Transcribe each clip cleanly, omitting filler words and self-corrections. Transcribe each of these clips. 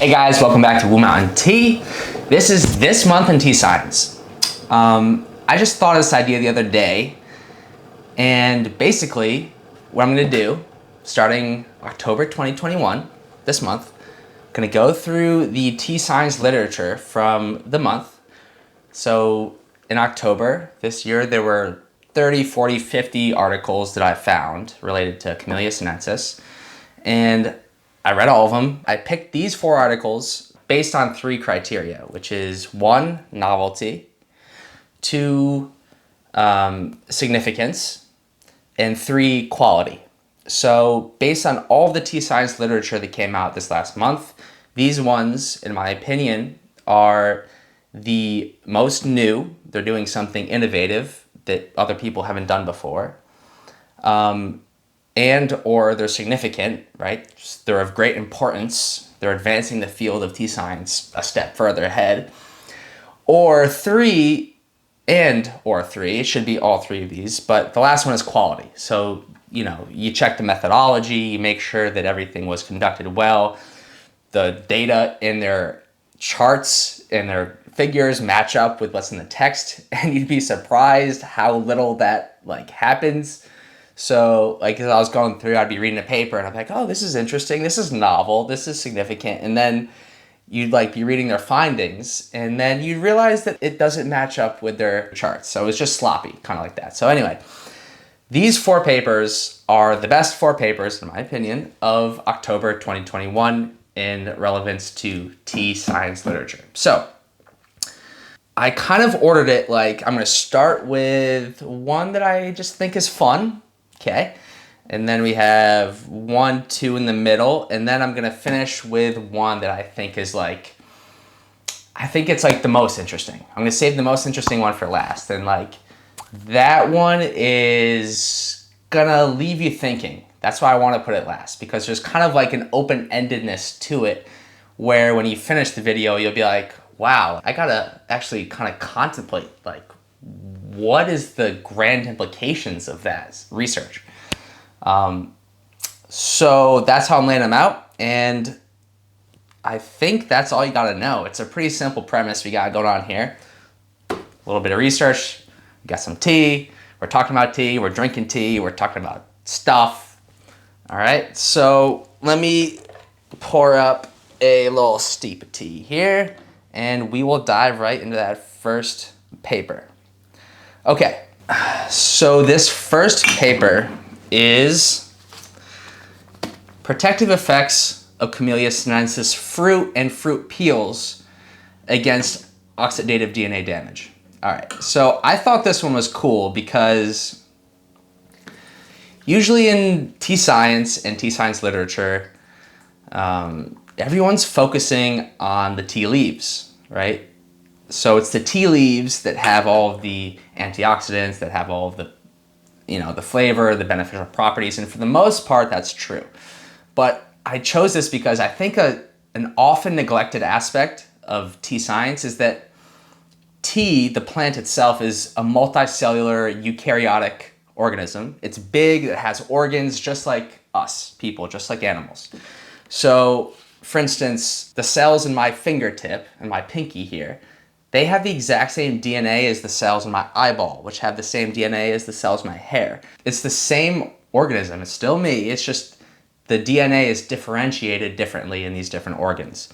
Hey guys, welcome back to Woo Mountain Tea. This is This Month in Tea Science. I just thought of this idea the other day, and basically what I'm going to do, starting October 2021, this month, I'm going to go through the tea science literature from the month. So in October this year, there were 30, 40, 50 articles that I found related to Camellia sinensis, and I read all of them. I picked these 4 articles based on 3 criteria, which is 1, novelty, 2, significance, and 3, quality. So based on all the tea science literature that came out this last month, these ones, in my opinion, are the most new. They're doing something innovative that other people haven't done before. And or they're significant, right? They're of great importance. They're advancing the field of tea science a step further ahead. Or 3, it should be all 3 of these, but the last one is quality. So, you check the methodology, you make sure that everything was conducted well. The data in their charts and their figures match up with what's in the text, and you'd be surprised how little that happens. So as I was going through, I'd be reading a paper and I'm like, oh, this is interesting, this is novel, this is significant. And then you'd be reading their findings, and then you realize that it doesn't match up with their charts. So it's just sloppy, kind of like that. So anyway, these 4 papers are the best 4 papers, in my opinion, of October 2021 in relevance to tea science literature. So I kind of ordered it I'm going to start with one that I just think is fun. Okay, and then we have 1, 2 in the middle, and then I'm gonna finish with one that I think is it's the most interesting. I'm gonna save the most interesting one for last, and that one is gonna leave you thinking. That's why I want to put it last, because there's kind of an open-endedness to it, where when you finish the video, you'll be like, wow, I gotta actually kind of contemplate what is the grand implications of that research? So that's how I'm laying them out, and I think that's all you gotta know. It's a pretty simple premise we got going on here. A little bit of research, we got some tea, we're talking about tea, we're drinking tea, we're talking about stuff. All right, so let me pour up a little steep of tea here, and we will dive right into that first paper. Okay, so this first paper is Protective Effects of Camellia sinensis Fruit and Fruit Peels Against Oxidative DNA Damage. All right, so I thought this one was cool because usually in tea science and tea science literature, everyone's focusing on the tea leaves, right? So it's the tea leaves that have all of the antioxidants, that have all of the, the flavor, the beneficial properties, and for the most part, that's true. But I chose this because I think an often neglected aspect of tea science is that tea, the plant itself, is a multicellular eukaryotic organism. It's big, it has organs just like us, people, just like animals. So, for instance, the cells in my fingertip, and my pinky here, they have the exact same DNA as the cells in my eyeball, which have the same DNA as the cells in my hair. It's the same organism, it's still me, it's just the DNA is differentiated differently in these different organs.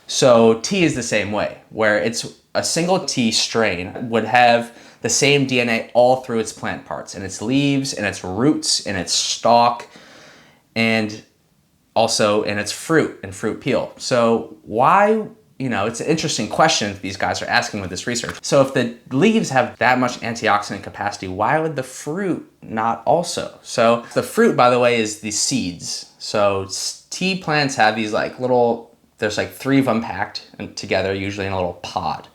So tea is the same way, where it's a single tea strain would have the same DNA all through its plant parts, in its leaves, in its roots, in its stalk, and also in its fruit and fruit peel. So why? It's an interesting question that these guys are asking with this research. So if the leaves have that much antioxidant capacity, why would the fruit not also? So the fruit, by the way, is the seeds. So tea plants have these there's 3 of them packed together, usually in a little pod.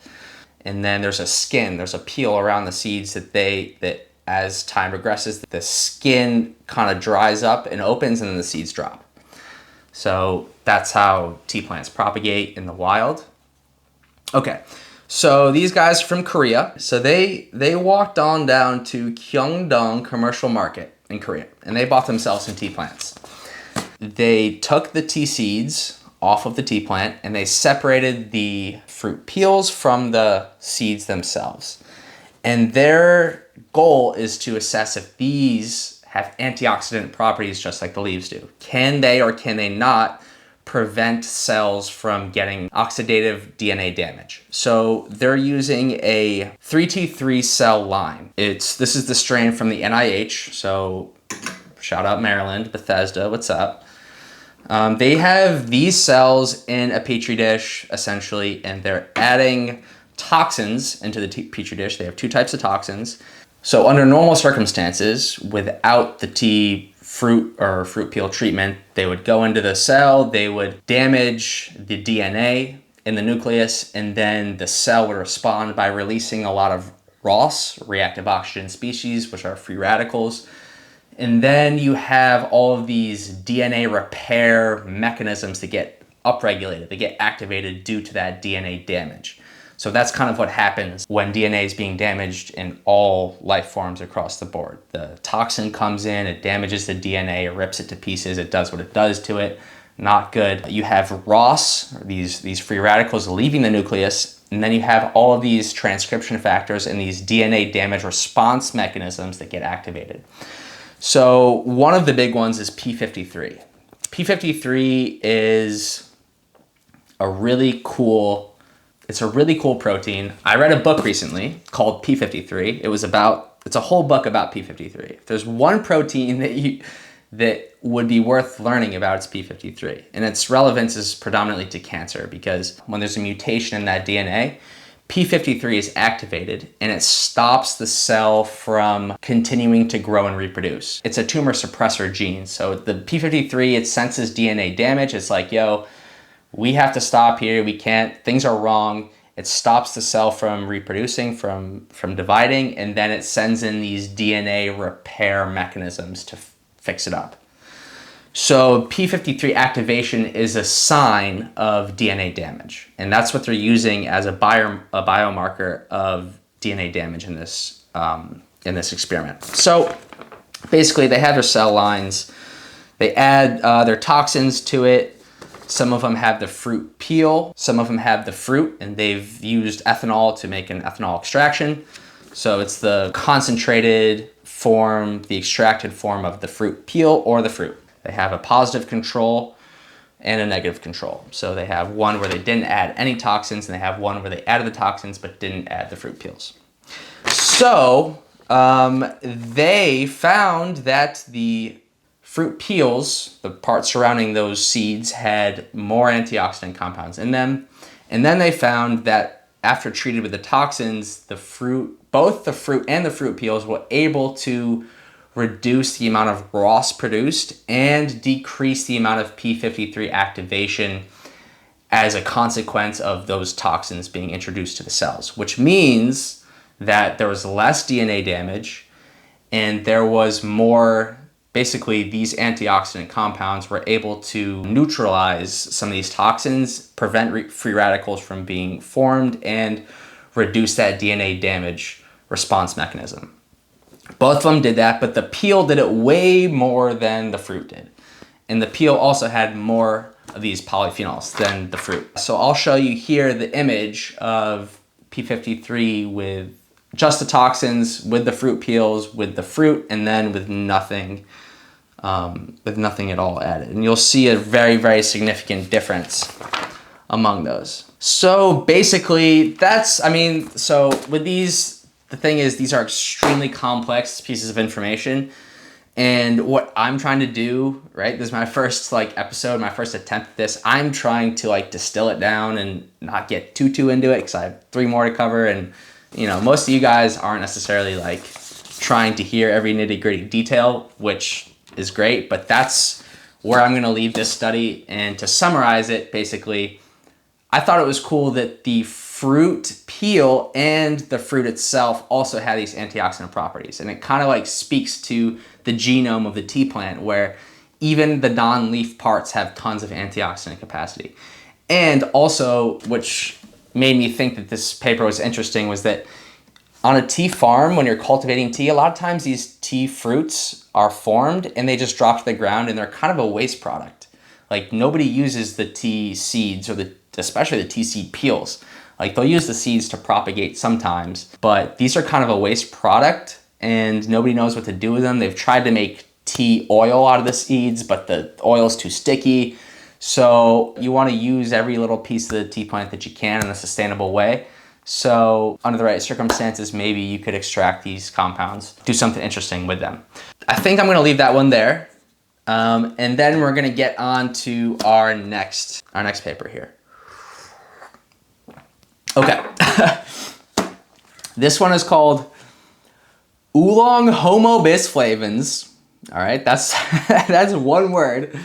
And then there's a skin, there's a peel around the seeds that as time progresses, the skin kind of dries up and opens, and then the seeds drop. So that's how tea plants propagate in the wild. Okay, so these guys from Korea, so they walked on down to Gyeongdong Commercial Market in Korea, and they bought themselves some tea plants. They took the tea seeds off of the tea plant, and they separated the fruit peels from the seeds themselves. And their goal is to assess if these have antioxidant properties just like the leaves do. Can they or can they not prevent cells from getting oxidative DNA damage? So they're using a 3T3 cell line. This is the strain from the NIH, so shout out Maryland, Bethesda, what's up? They have these cells in a petri dish, essentially, and they're adding toxins into the petri dish. They have two types of toxins. So under normal circumstances, without the tea fruit or fruit peel treatment, they would go into the cell, they would damage the DNA in the nucleus, and then the cell would respond by releasing a lot of ROS, reactive oxygen species, which are free radicals. And then you have all of these DNA repair mechanisms that get upregulated, they get activated due to that DNA damage. So that's kind of what happens when DNA is being damaged in all life forms across the board. The toxin comes in, it damages the DNA, it rips it to pieces, it does what it does to it. Not good. You have ROS, these free radicals leaving the nucleus, and then you have all of these transcription factors and these DNA damage response mechanisms that get activated. So one of the big ones is P53. P53 is a really cool protein. I read a book recently called P53. It's a whole book about P53. If there's one protein that would be worth learning about, it's P53. And its relevance is predominantly to cancer, because when there's a mutation in that DNA, P53 is activated and it stops the cell from continuing to grow and reproduce. It's a tumor suppressor gene. So the P53, it senses DNA damage. It's like, yo, we have to stop here. We can't, things are wrong. It stops the cell from reproducing, from dividing, and then it sends in these DNA repair mechanisms to fix it up. So P53 activation is a sign of DNA damage, and that's what they're using as a biomarker of DNA damage in this experiment. So basically, they have their cell lines, they add their toxins to it. Some of them have the fruit peel, some of them have the fruit, and they've used ethanol to make an ethanol extraction. So it's the concentrated form, the extracted form of the fruit peel or the fruit. They have a positive control and a negative control. So they have one where they didn't add any toxins, and they have one where they added the toxins but didn't add the fruit peels. So they found that the fruit peels, the parts surrounding those seeds, had more antioxidant compounds in them. And then they found that after treated with the toxins, both the fruit and the fruit peels were able to reduce the amount of ROS produced and decrease the amount of P53 activation as a consequence of those toxins being introduced to the cells, which means that there was less DNA damage and there was more, basically these antioxidant compounds were able to neutralize some of these toxins, prevent free radicals from being formed, and reduce that DNA damage response mechanism. Both of them did that, but the peel did it way more than the fruit did. And the peel also had more of these polyphenols than the fruit. So I'll show you here the image of P53 with just the toxins, with the fruit peels, with the fruit, and then with nothing at all added. And you'll see a very, very significant difference among those. So basically so with these, the thing is, these are extremely complex pieces of information. And what I'm trying to do, right, this is my first episode, my first attempt at this. I'm trying to distill it down and not get too into it, because I have 3 more to cover. And, most of you guys aren't necessarily trying to hear every nitty-gritty detail, which is great, but that's where I'm going to leave this study. And to summarize it, basically, I thought it was cool that the fruit peel and the fruit itself also had these antioxidant properties. And it kind of speaks to the genome of the tea plant, where even the non-leaf parts have tons of antioxidant capacity. And also, which made me think that this paper was interesting, was that on a tea farm, when you're cultivating tea, a lot of times these tea fruits are formed and they just drop to the ground and they're kind of a waste product. Like nobody uses the tea seeds or especially the tea seed peels. Like they'll use the seeds to propagate sometimes, but these are kind of a waste product and nobody knows what to do with them. They've tried to make tea oil out of the seeds, but the oil is too sticky. So you want to use every little piece of the tea plant that you can in a sustainable way. So under the right circumstances, maybe you could extract these compounds, do something interesting with them. I think I'm going to leave that one there. And then we're going to get on to our next paper here. Okay. This one is called Oolonghomobisflavans. All right, that's one word.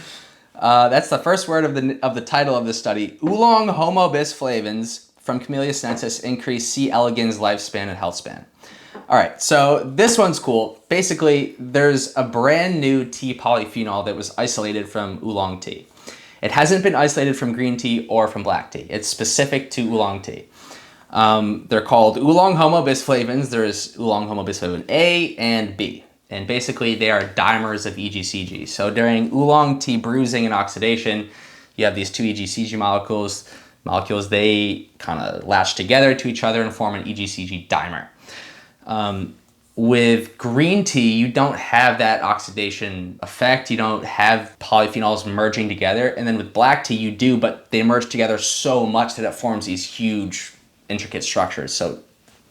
That's the first word of the title of this study. Oolonghomobisflavans from Camellia sinensis increase C. elegans lifespan and health span. All right, so this one's cool. Basically, there's a brand new tea polyphenol that was isolated from oolong tea. It hasn't been isolated from green tea or from black tea. It's specific to oolong tea. They're called Oolonghomobisflavans. There's Oolonghomobisflavan A and B. And basically, they are dimers of EGCG. So during oolong tea bruising and oxidation, you have these two EGCG molecules. They kind of latch together to each other and form an EGCG dimer. With green tea, you don't have that oxidation effect. You don't have polyphenols merging together. And then with black tea, you do, but they merge together so much that it forms these huge, intricate structures. So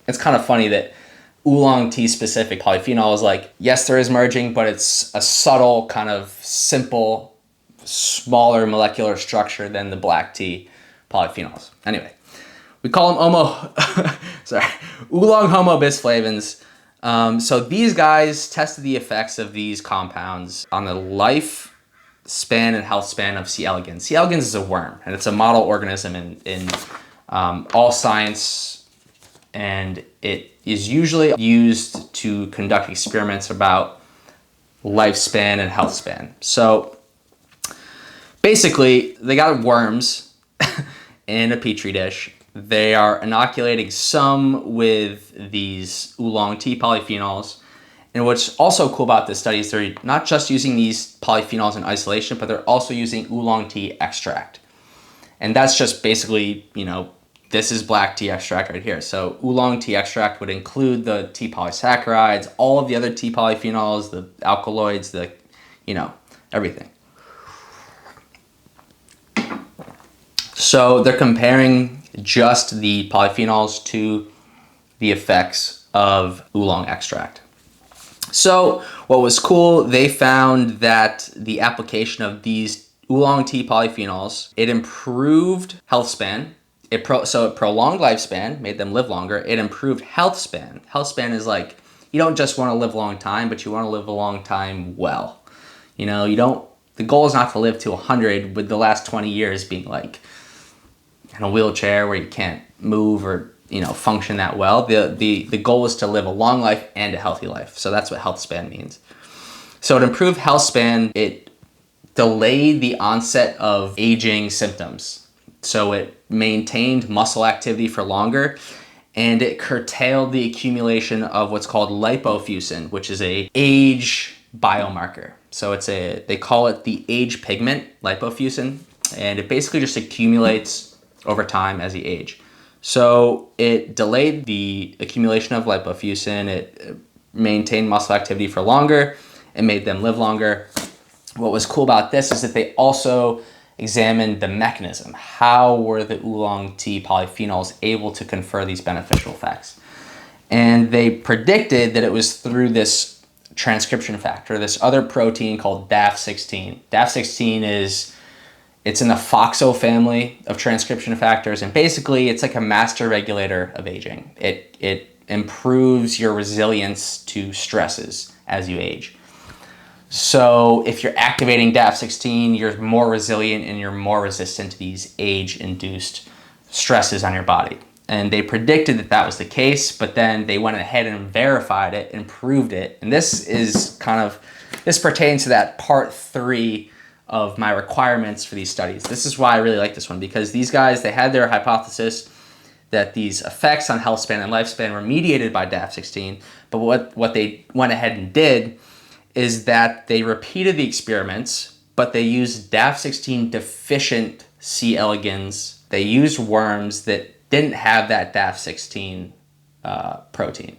it's kind of funny that oolong tea specific polyphenol is like, yes, there is merging, but it's a subtle, kind of simple, smaller molecular structure than the black tea polyphenols. Anyway, we call them Oolonghomobisflavans. So these guys tested the effects of these compounds on the life span and health span of C. elegans. C. elegans is a worm, and it's a model organism in all science, and it is usually used to conduct experiments about lifespan and health span. So basically, they got worms in a petri dish. They are inoculating some with these oolong tea polyphenols. And what's also cool about this study is they're not just using these polyphenols in isolation, but they're also using oolong tea extract. And that's just basically, this is black tea extract right here. So oolong tea extract would include the tea polysaccharides, all of the other tea polyphenols, the alkaloids, everything. So they're comparing just the polyphenols to the effects of oolong extract. So what was cool, they found that the application of these oolong tea polyphenols, it improved health span. So it prolonged lifespan, made them live longer. It improved health span. Health span is like, you don't just want to live a long time, but you want to live a long time well. The goal is not to live to 100 with the last 20 years being like in a wheelchair where you can't move or, function that well. The goal is to live a long life and a healthy life. So that's what health span means. So it improved health span. It delayed the onset of aging symptoms. So it maintained muscle activity for longer, and it curtailed the accumulation of what's called lipofuscin, which is a age biomarker. So they call it the age pigment, lipofuscin, and it basically just accumulates over time as you age. So it delayed the accumulation of lipofuscin, it maintained muscle activity for longer, it made them live longer. What was cool about this is that they also examined the mechanism. How were the oolong tea polyphenols able to confer these beneficial effects? And they predicted that it was through this transcription factor, this other protein called DAF16. DAF16 it's in the FOXO family of transcription factors, and basically it's like a master regulator of aging. It improves your resilience to stresses as you age. So if you're activating DAF16, you're more resilient and you're more resistant to these age-induced stresses on your body. And they predicted that that was the case, but then they went ahead and verified it and proved it. And this pertains to that part 3 of my requirements for these studies. This is why I really like this one, because these guys, they had their hypothesis that these effects on health span and lifespan were mediated by DAF16, but what they went ahead and did is that they repeated the experiments but they used DAF16 deficient C. elegans. They used worms that didn't have that DAF16 protein.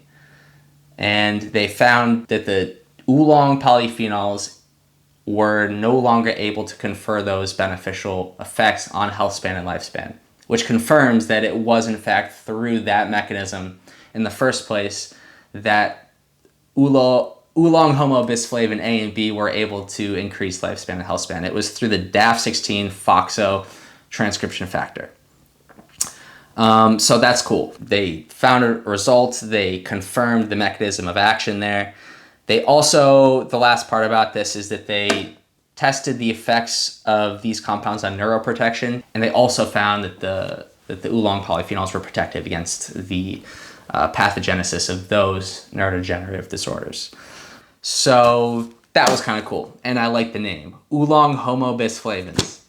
And they found that the Oolong polyphenols were no longer able to confer those beneficial effects on health span and lifespan, which confirms that it was in fact through that mechanism in the first place that Oolonghomobisflavan A and B were able to increase lifespan and health span. It was through the DAF16 FOXO transcription factor. So that's cool. They found a result. They confirmed the mechanism of action there. They also, the last part about this is that they tested the effects of these compounds on neuroprotection, and they also found that the Oolong polyphenols were protective against the pathogenesis of those neurodegenerative disorders. So that was kind of cool, and I like the name, Oolonghomobisflavans.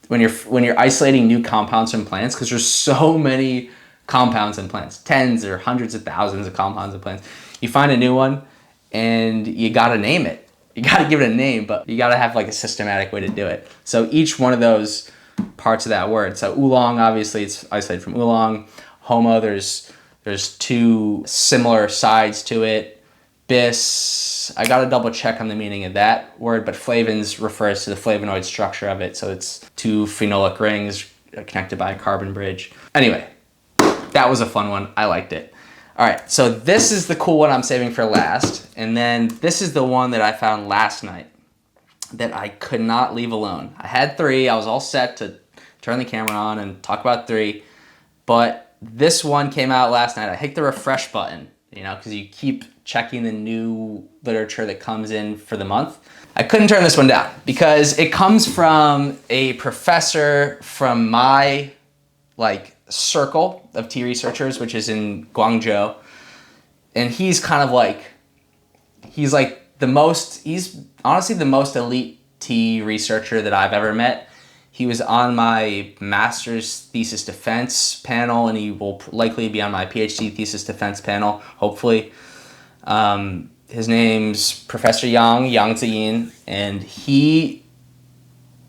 When you're isolating new compounds from plants, because there's so many compounds in plants, tens or hundreds of thousands of compounds in plants, you find a new one and you gotta name it. You gotta give it a name, but you gotta have like a systematic way to do it. So each one of those parts of that word. So oolong, obviously it's isolated from oolong. Homo, there's two similar sides to it. Bis, I gotta double check on the meaning of that word, but flavans refers to the flavonoid structure of it. So it's two phenolic rings connected by a carbon bridge. Anyway, that was a fun one. I liked it. All right, so this is the cool one I'm saving for last. And then this is the one that I found last night that I could not leave alone. I had three. I was all set to turn the camera on and talk about three. But this one came out last night. I hit the refresh button, because you keep checking the new literature that comes in for the month. I couldn't turn this one down because it comes from a professor from my circle of tea researchers, which is in Guangzhou. And he's honestly the most elite tea researcher that I've ever met. He was on my master's thesis defense panel, and he will likely be on my PhD thesis defense panel, hopefully. His name's Professor Yang Ziyin, and he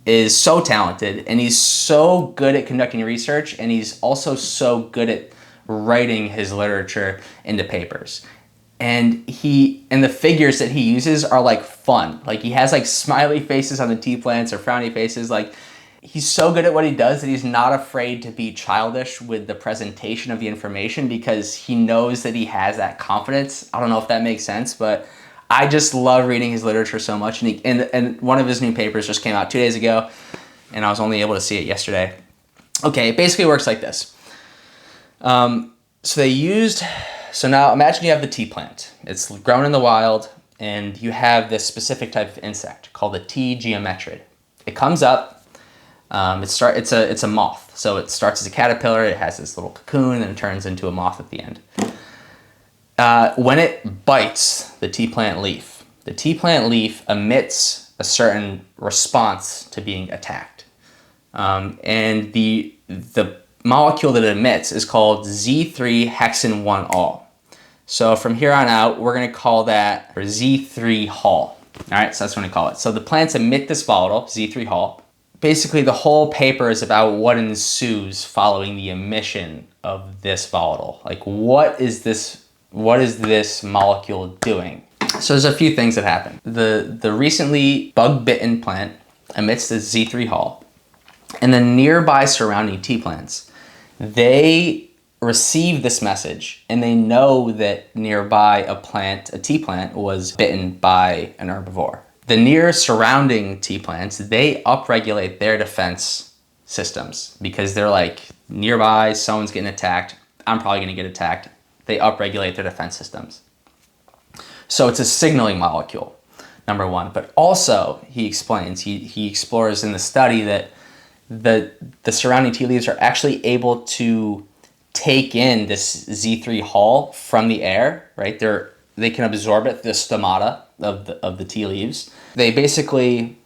is so talented, and he's so good at conducting research, and he's also so good at writing his literature into papers. And the figures that he uses are fun. He has smiley faces on the tea plants or frowny faces. He's so good at what he does that he's not afraid to be childish with the presentation of the information because he knows that he has that confidence. I don't know if that makes sense, but I just love reading his literature so much. And one of his new papers just came out 2 days ago, and I was only able to see it yesterday. Okay, it basically works like this. So now imagine you have the tea plant. It's grown in the wild, and you have this specific type of insect called the tea geometrid. It comes up. It's a moth. So it starts as a caterpillar, it has this little cocoon, and then it turns into a moth at the end. When it bites the tea plant leaf emits a certain response to being attacked. And the molecule that it emits is called Z3-hexane-1-ol. So from here on out, we're going to call that Z3-hol. All right, so that's what we call it. So the plants emit this volatile, Z3-hol. Basically, the whole paper is about what ensues following the emission of this volatile. What is this molecule doing? So there's a few things that happen. The recently bug-bitten plant emits the Z3-hol, and the nearby surrounding tea plants, they receive this message, and they know that nearby a tea plant was bitten by an herbivore. The near surrounding tea plants, they upregulate their defense systems because they're nearby, someone's getting attacked, I'm probably gonna get attacked. They upregulate their defense systems. So it's a signaling molecule, number one. But also, he explains, he explores in the study that the surrounding tea leaves are actually able to take in this Z3-hol from the air, right? They can absorb it through the stomata of the tea leaves. They basically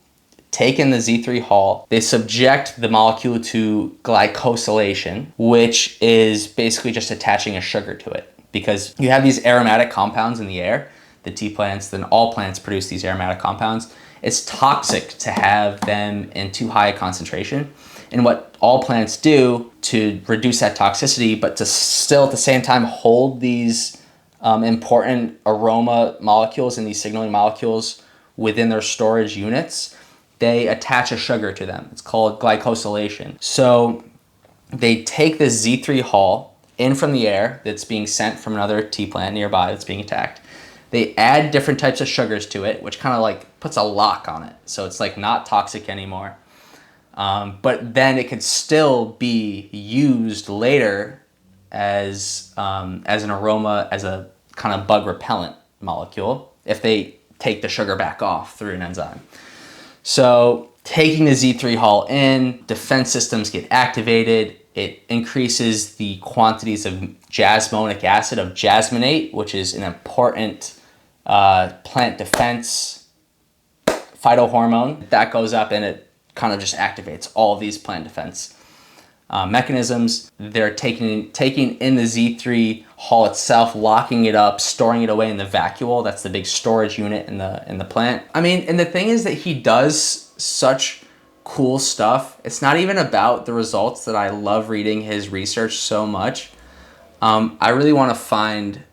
take in the Z3-hol, they subject the molecule to glycosylation, which is basically just attaching a sugar to it. Because you have these aromatic compounds in the air, the tea plants, then all plants produce these aromatic compounds. it's toxic to have them in too high a concentration. And what all plants do to reduce that toxicity, but to still at the same time hold these important aroma molecules and these signaling molecules within their storage units, they attach a sugar to them. It's called glycosylation. So they take this Z3 hull in from the air that's being sent from another tea plant nearby that's being attacked. They add different types of sugars to it, which kind of like puts a lock on it. So it's like not toxic anymore. But then it could still be used later as an aroma, as a kind of bug repellent molecule if they take the sugar back off through an enzyme. So taking the Z3 hull in, defense systems get activated. It increases the quantities of jasmonic acid, of jasmonate, which is an important plant defense phytohormone. That goes up and it kind of just activates all of these plant defense mechanisms. They're taking in the Z3 hull itself, locking it up, storing it away in the vacuole. That's the big storage unit in the plant. I mean, and the thing is that he does such cool stuff. It's not even about the results that I love reading his research so much. I really want to find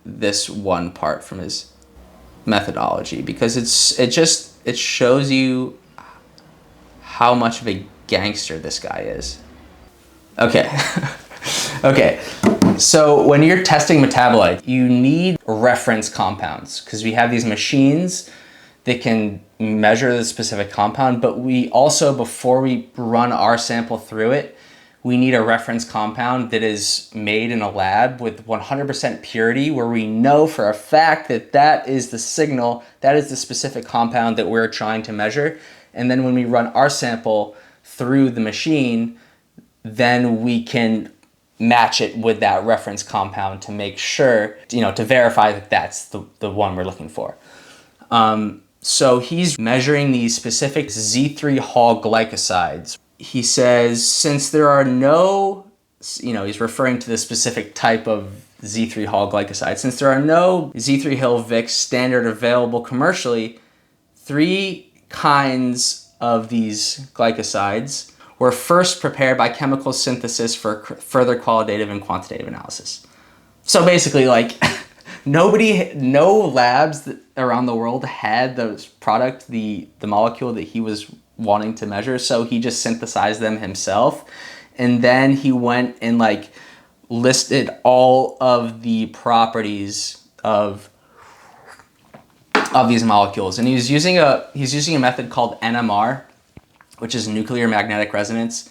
this one part from his methodology because it shows you how much of a gangster this guy is. Okay. Okay. So when you're testing metabolites, you need reference compounds because we have these machines that can measure the specific compound, but we also, before we run our sample through it, we need a reference compound that is made in a lab with 100% purity, where we know for a fact that that is the signal, that is the specific compound that we're trying to measure. And then when we run our sample through the machine, then we can match it with that reference compound to make sure, to verify that that's the one we're looking for. So he's measuring these specific Z3 hull glycosides. He says, since there are no, he's referring to the specific type of Z3 hull glycoside, since there are no Z3 Hill VIX standard available commercially, 3 kinds of these glycosides were first prepared by chemical synthesis for further qualitative and quantitative analysis. So basically, like, no labs around the world had the product, the molecule that he was wanting to measure, so he just synthesized them himself. And then he went and like listed all of the properties of these molecules. And he's using a method called NMR, which is nuclear magnetic resonance.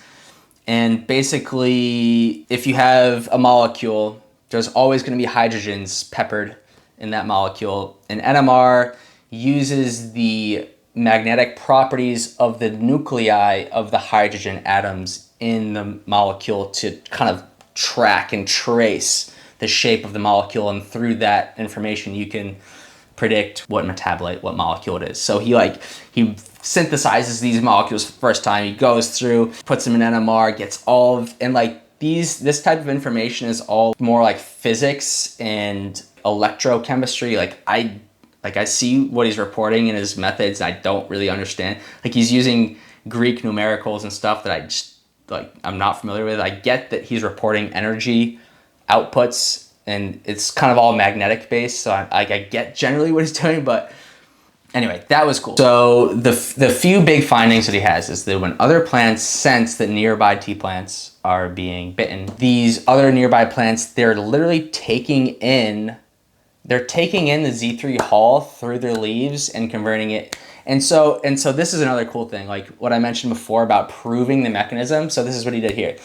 And basically, if you have a molecule, there's always going to be hydrogens peppered in that molecule. And NMR uses the magnetic properties of the nuclei of the hydrogen atoms in the molecule to kind of track and trace the shape of the molecule. And through that information, you can predict what metabolite, what molecule it is. So he synthesizes these molecules for the first time. He goes through, puts them in NMR, gets all of, and like this type of information is all more like physics and electrochemistry. I see what he's reporting in his methods. I don't really understand. Like, he's using Greek numericals and stuff that I'm not familiar with. I get that he's reporting energy outputs and it's kind of all magnetic based. So I get generally what he's doing, but anyway, that was cool. So the few big findings that he has is that when other plants sense that nearby tea plants are being bitten, these other nearby plants, they're literally taking in the Z3 hull through their leaves and converting it. And so this is another cool thing, like what I mentioned before about proving the mechanism. So this is what he did here.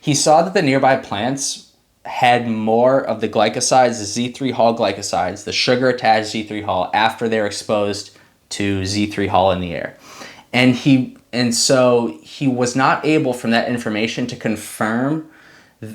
He saw that the nearby plants had more of the glycosides, the Z3 hull glycosides, the sugar attached Z3 hull, after they're exposed to Z3 hull in the air. And so he was not able from that information to confirm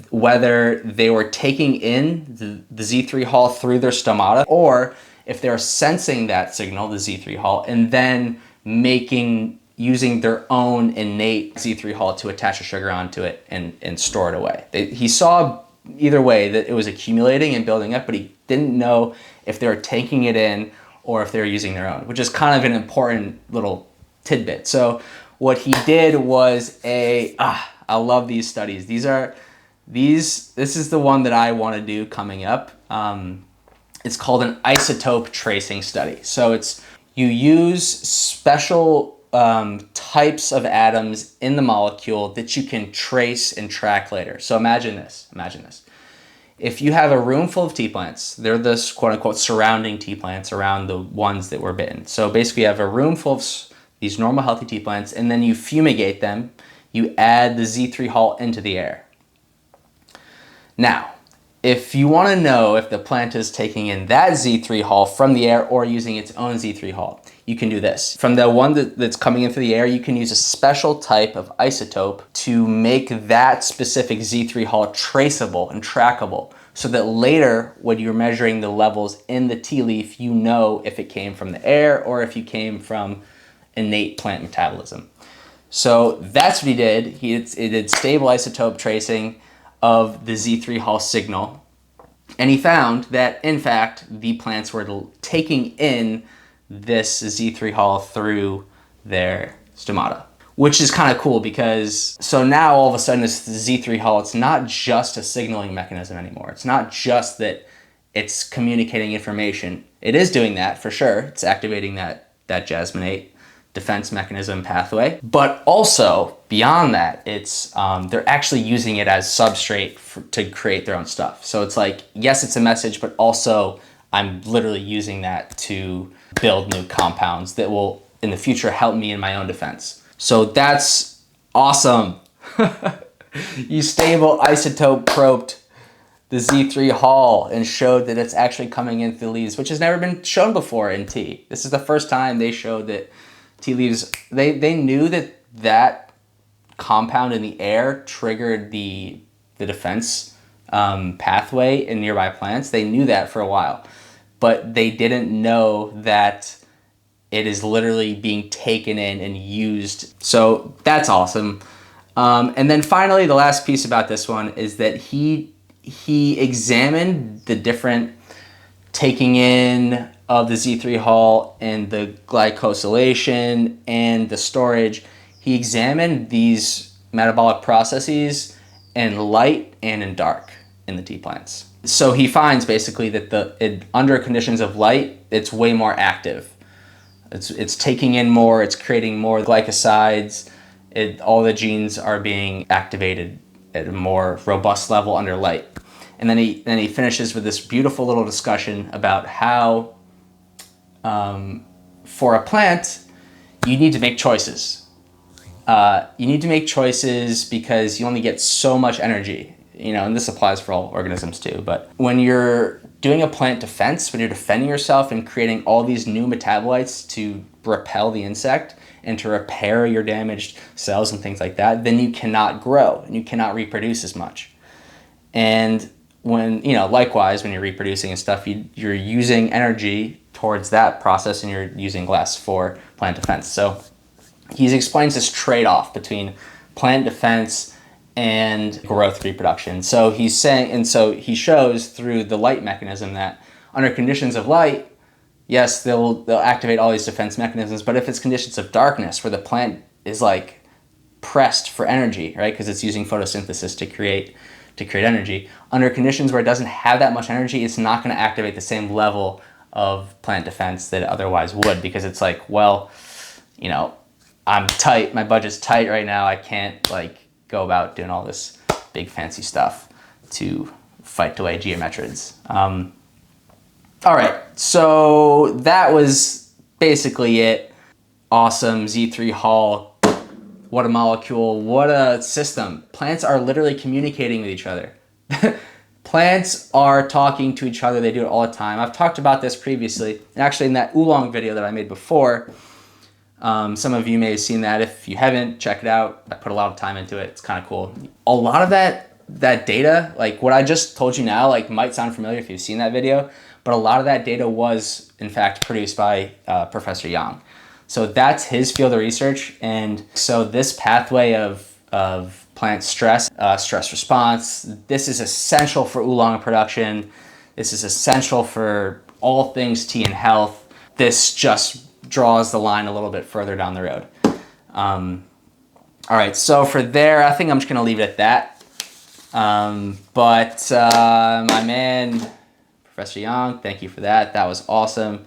whether they were taking in the Z3 hull through their stomata, or if they're sensing that signal, the Z3 hull, and then using their own innate Z3 hull to attach a sugar onto it and store it away. He saw either way that it was accumulating and building up, but he didn't know if they were taking it in or if they're using their own, which is kind of an important little tidbit. So what he did was I love these studies. This is the one that I want to do coming up. It's called an isotope tracing study. So you use special types of atoms in the molecule that you can trace and track later. So imagine this. If you have a room full of tea plants, they're the quote unquote surrounding tea plants around the ones that were bitten. So basically you have a room full of these normal healthy tea plants, and then you fumigate them. You add the Z3 halt into the air. Now, if you want to know if the plant is taking in that Z3 halt from the air or using its own Z3 halt, you can do this. From the one that's coming in through the air, you can use a special type of isotope to make that specific Z3 halt traceable and trackable, so that later when you're measuring the levels in the tea leaf, you know if it came from the air or if you came from innate plant metabolism. So that's what he did. He did stable isotope tracing of the Z3 halt signal, and he found that in fact the plants were taking in this Z3 halt through their stomata, which is kind of cool because so now all of a sudden this Z3 halt, it's not just a signaling mechanism anymore. It's not just that it's communicating information. It is doing that for sure. It's activating that jasmonate defense mechanism pathway, but also beyond that, it's they're actually using it as substrate to create their own stuff. So it's like, yes, it's a message, but also I'm literally using that to build new compounds that will in the future help me in my own defense. So that's awesome. You stable isotope probed the Z3 halt and showed that it's actually coming in through the leaves, which has never been shown before in tea. This is the first time they showed that tea leaves, they knew that compound in the air triggered the defense pathway in nearby plants. They knew that for a while, but they didn't know that it is literally being taken in and used. So that's awesome. And then finally, the last piece about this one is that he examined the different taking in of the Z3 halt and the glycosylation and the storage. He examined these metabolic processes in light and in dark in the tea plants. So he finds basically that under conditions of light, it's way more active. It's taking in more, it's creating more glycosides, all the genes are being activated at a more robust level under light. And then he finishes with this beautiful little discussion about how for a plant, you need to make choices. You need to make choices because you only get so much energy, and this applies for all organisms too. But when you're doing a plant defense, when you're defending yourself and creating all these new metabolites to repel the insect and to repair your damaged cells and things like that, then you cannot grow and you cannot reproduce as much. And when, likewise, when you're reproducing and stuff, you're using energy towards that process and you're using less for plant defense. So he explains this trade-off between plant defense and growth reproduction. So he's saying, and so he shows through the light mechanism that under conditions of light, yes, they'll activate all these defense mechanisms, but if it's conditions of darkness where the plant is like pressed for energy, right? Because it's using photosynthesis to create energy. Under conditions where it doesn't have that much energy, it's not going to activate the same level of plant defense that it otherwise would, because it's like, well, I'm tight, my budget's tight right now, I can't go about doing all this big fancy stuff to fight away geometrids. All right, so that was basically it. Awesome, Z3 halt. What a molecule, what a system. Plants are literally communicating with each other. Plants are talking to each other, they do it all the time. I've talked about this previously, and actually in that Oolong video that I made before, some of you may have seen that. If you haven't, check it out. I put a lot of time into it, it's kind of cool. A lot of that data, like what I just told you now, might sound familiar if you've seen that video, but a lot of that data was in fact produced by Professor Yang. So that's his field of research, and so this pathway of plant stress response, this is essential for oolong production. This is essential for all things tea and health. this just draws the line a little bit further down the road. All right, so for there, I think I'm just gonna leave it at that. My man, Professor Young, thank you for that. That was awesome.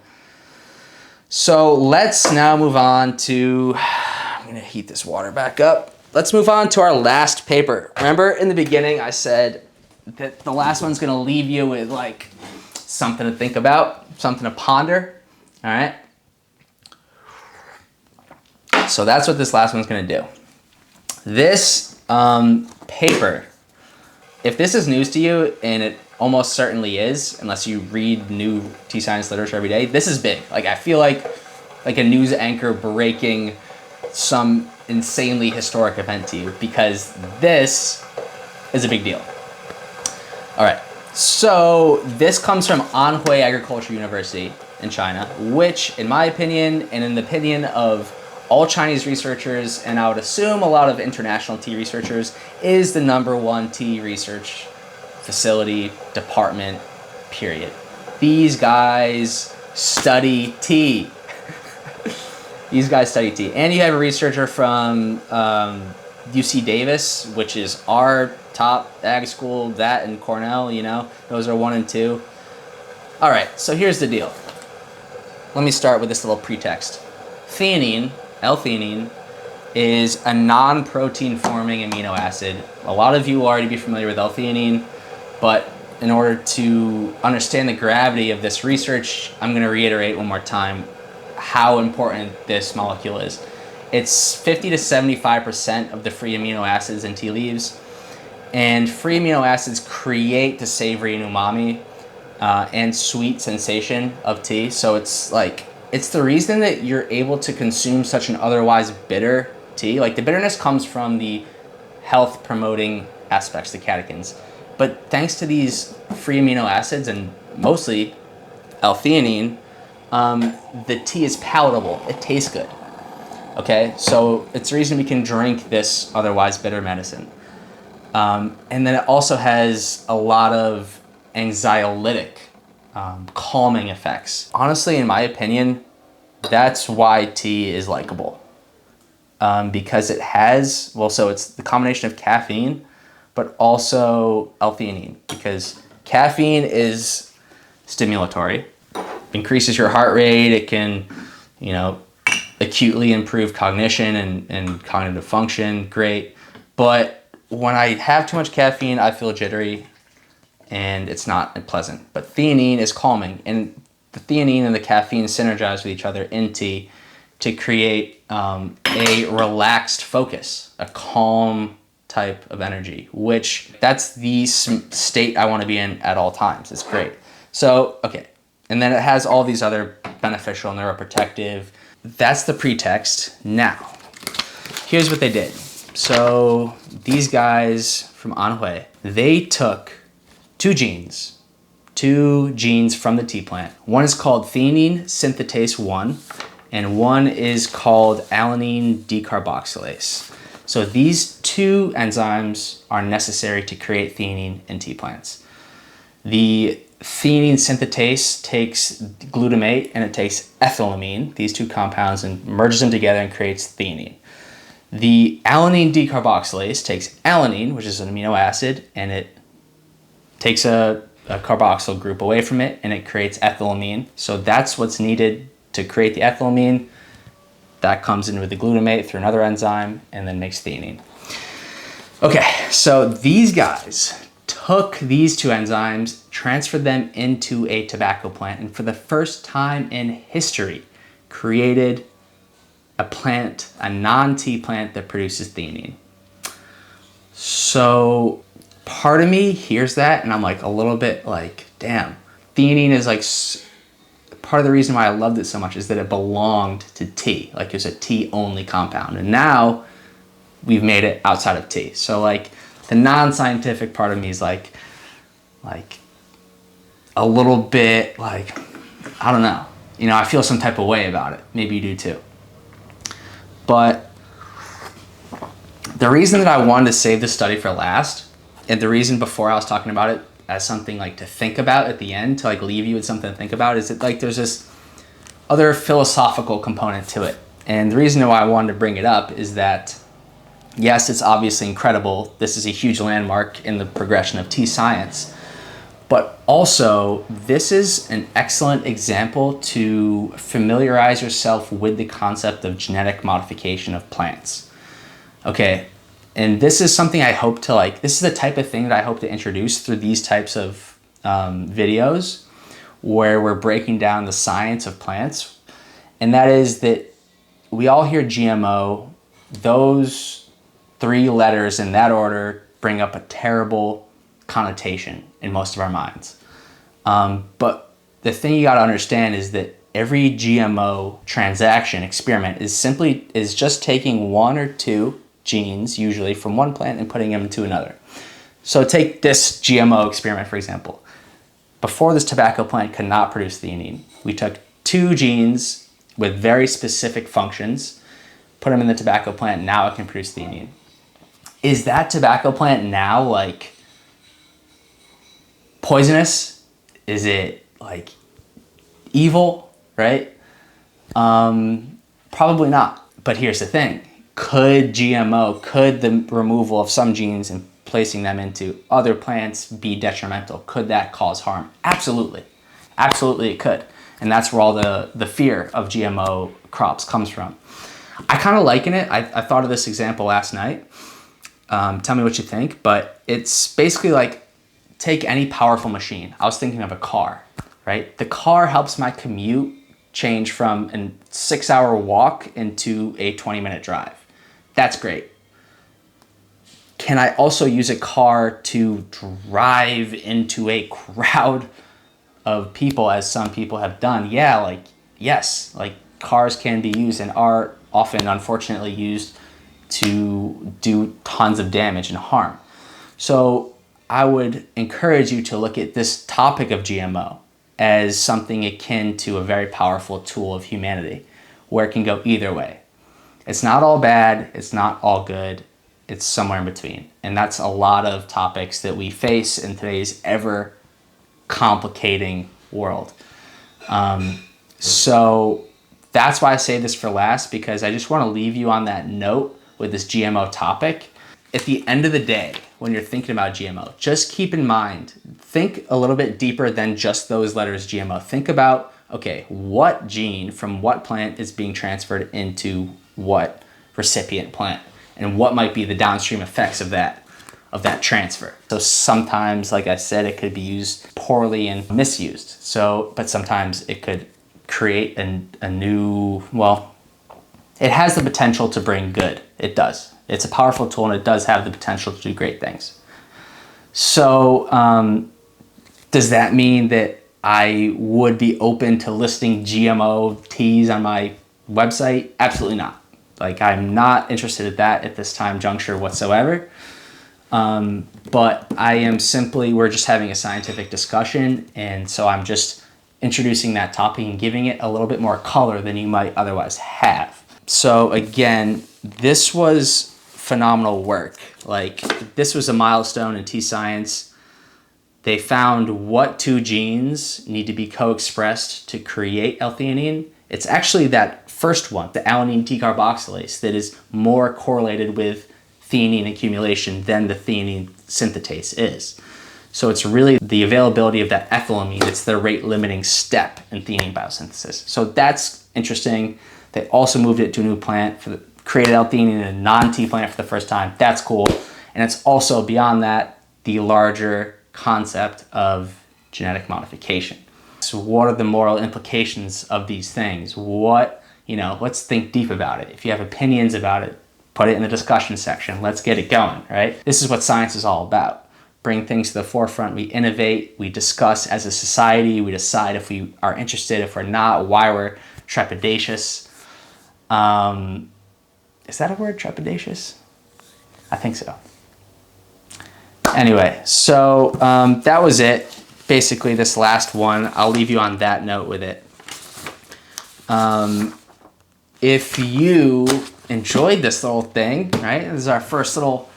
So let's now move on to, I'm gonna heat this water back up. Let's move on to our last paper. Remember in the beginning, I said that the last one's gonna leave you with like something to think about, something to ponder, all right? So that's what this last one's gonna do. This paper, if this is news to you, and it almost certainly is, unless you read new tea science literature every day, this is big. Like I feel like a news anchor breaking some insanely historic event to you, because this is a big deal. All right, so this comes from Anhui Agriculture University in China, which in my opinion, and in the opinion of all Chinese researchers, and I would assume a lot of international tea researchers, is the #1 tea research facility, department, period. These guys study tea. These guys study tea. And you have a researcher from UC Davis, which is our top ag school, that and Cornell, you know, those are 1 and 2. All right, so here's the deal. Let me start with this little pretext. Theanine, L-theanine, is a non-protein forming amino acid. A lot of you will already be familiar with L-theanine, but in order to understand the gravity of this research, I'm going to reiterate one more time how important this molecule is. It's 50 to 75% of the free amino acids in tea leaves, and free amino acids create the savory and umami and sweet sensation of tea. So it's like, it's the reason that you're able to consume such an otherwise bitter tea. Like the bitterness comes from the health promoting aspects, the catechins. But thanks to these free amino acids, and mostly L-theanine, the tea is palatable. It tastes good. Okay, so it's the reason we can drink this otherwise bitter medicine. And then it also has a lot of anxiolytic, calming effects. Honestly, in my opinion, that's why tea is likable. Because it has, well, so it's the combination of caffeine, but also L-theanine, because caffeine is stimulatory, increases your heart rate, it can, you know, acutely improve cognition and cognitive function, great. But when I have too much caffeine, I feel jittery and it's not pleasant. But theanine is calming, and the theanine and the caffeine synergize with each other in tea to create a relaxed focus, a calm type of energy, which that's the state I want to be in at all times. It's great. So, okay. And then it has all these other beneficial neuroprotective. That's the pretext. Now, here's what they did. So these guys from Anhui, they took two genes from the tea plant. One is called theanine synthetase 1, and one is called alanine decarboxylase. So these two enzymes are necessary to create theanine in tea plants. The theanine synthetase takes glutamate and it takes ethylamine, these two compounds, and merges them together and creates theanine. The alanine decarboxylase takes alanine, which is an amino acid, and it takes a carboxyl group away from it, and it creates ethylamine. So that's what's needed to create the ethylamine. That comes in with the glutamate through another enzyme and then makes theanine. Okay, so these guys took these two enzymes, transferred them into a tobacco plant, and for the first time in history, created a plant, a non-tea plant that produces theanine. So part of me hears that and I'm like a little bit like, damn, theanine is like, part of the reason why I loved it so much is that it belonged to tea. Like it was a tea only compound. And now we've made it outside of tea. So like the non-scientific part of me is like a little bit like, I don't know. You know, I feel some type of way about it. Maybe you do too. But the reason that I wanted to save this study for last, and the reason before I was talking about it as something like to think about at the end, to like leave you with something to think about, is that like there's this other philosophical component to it. And the reason why I wanted to bring it up is that, yes, it's obviously incredible. This is a huge landmark in the progression of tea science. But also, this is an excellent example to familiarize yourself with the concept of genetic modification of plants. Okay, and this is something I hope to this is the type of thing that I hope to introduce through these types of videos where we're breaking down the science of plants. And that is that we all hear GMO, those 3 letters in that order bring up a terrible connotation in most of our minds. But the thing you got to understand is that every GMO transaction experiment is just taking 1 or 2 genes, usually from one plant, and putting them into another. So take this GMO experiment, for example. Before, this tobacco plant could not produce theanine. We took 2 genes with very specific functions, put them in the tobacco plant, now it can produce theanine. Is that tobacco plant now poisonous? Is it evil, right? Probably not. But here's the thing. Could the removal of some genes and placing them into other plants be detrimental? Could that cause harm? Absolutely. Absolutely it could. And that's where all the fear of GMO crops comes from. I kind of liken it. I thought of this example last night. Tell me what you think. But it's basically take any powerful machine. I was thinking of a car, right? The car helps my commute change from a 6-hour walk into a 20-minute drive. That's great. Can I also use a car to drive into a crowd of people, as some people have done? Yeah, yes, cars can be used and are often, unfortunately, used to do tons of damage and harm. So I would encourage you to look at this topic of GMO as something akin to a very powerful tool of humanity, where it can go either way. It's not all bad, it's not all good, it's somewhere in between. And that's a lot of topics that we face in today's ever complicating world. So that's why I say this for last, because I just want to leave you on that note with this GMO topic. At the end of the day, when you're thinking about GMO, just keep in mind, think a little bit deeper than just those letters GMO. Think about, okay, what gene from what plant is being transferred into what recipient plant, and what might be the downstream effects of that transfer. So sometimes, like I said, it could be used poorly and misused. But sometimes it could create a new, it has the potential to bring good. It does. It's a powerful tool, and it does have the potential to do great things. So does that mean that I would be open to listing GMO teas on my website? Absolutely not. I'm not interested in that at this time juncture whatsoever. But we're just having a scientific discussion, and so I'm just introducing that topic and giving it a little bit more color than you might otherwise have. So again, this was phenomenal work. This was a milestone in tea science. They found what 2 genes need to be co-expressed to create L-theanine. It's actually that first one, the alanine T-carboxylase, that is more correlated with theanine accumulation than the theanine synthetase is. So it's really the availability of that ethylamine. It's the rate-limiting step in theanine biosynthesis. So that's interesting. They also moved it to a new plant, created L-theanine in a non-tea plant for the first time. That's cool. And it's also, beyond that, the larger concept of genetic modification. So what are the moral implications of these things? Let's think deep about it. If you have opinions about it, put it in the discussion section. Let's get it going, right? This is what science is all about. Bring things to the forefront. We innovate, we discuss as a society, we decide if we are interested, if we're not, why we're trepidatious. Is that a word, trepidatious? I think so. Anyway, so that was it. Basically, this last one, I'll leave you on that note with it. If you enjoyed this little thing, right? This is our first little,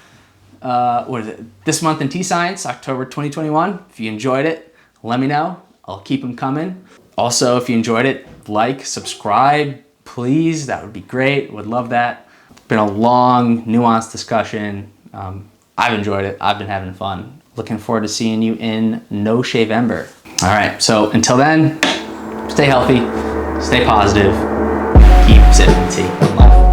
this month in Tea Science, October 2021. If you enjoyed it, let me know. I'll keep them coming. Also, if you enjoyed it, like, subscribe, please. That would be great. Would love that. Been a long, nuanced discussion. I've enjoyed it. I've been having fun. Looking forward to seeing you in No Shavember. All right, so until then, stay healthy, stay positive, keep sipping tea. One love.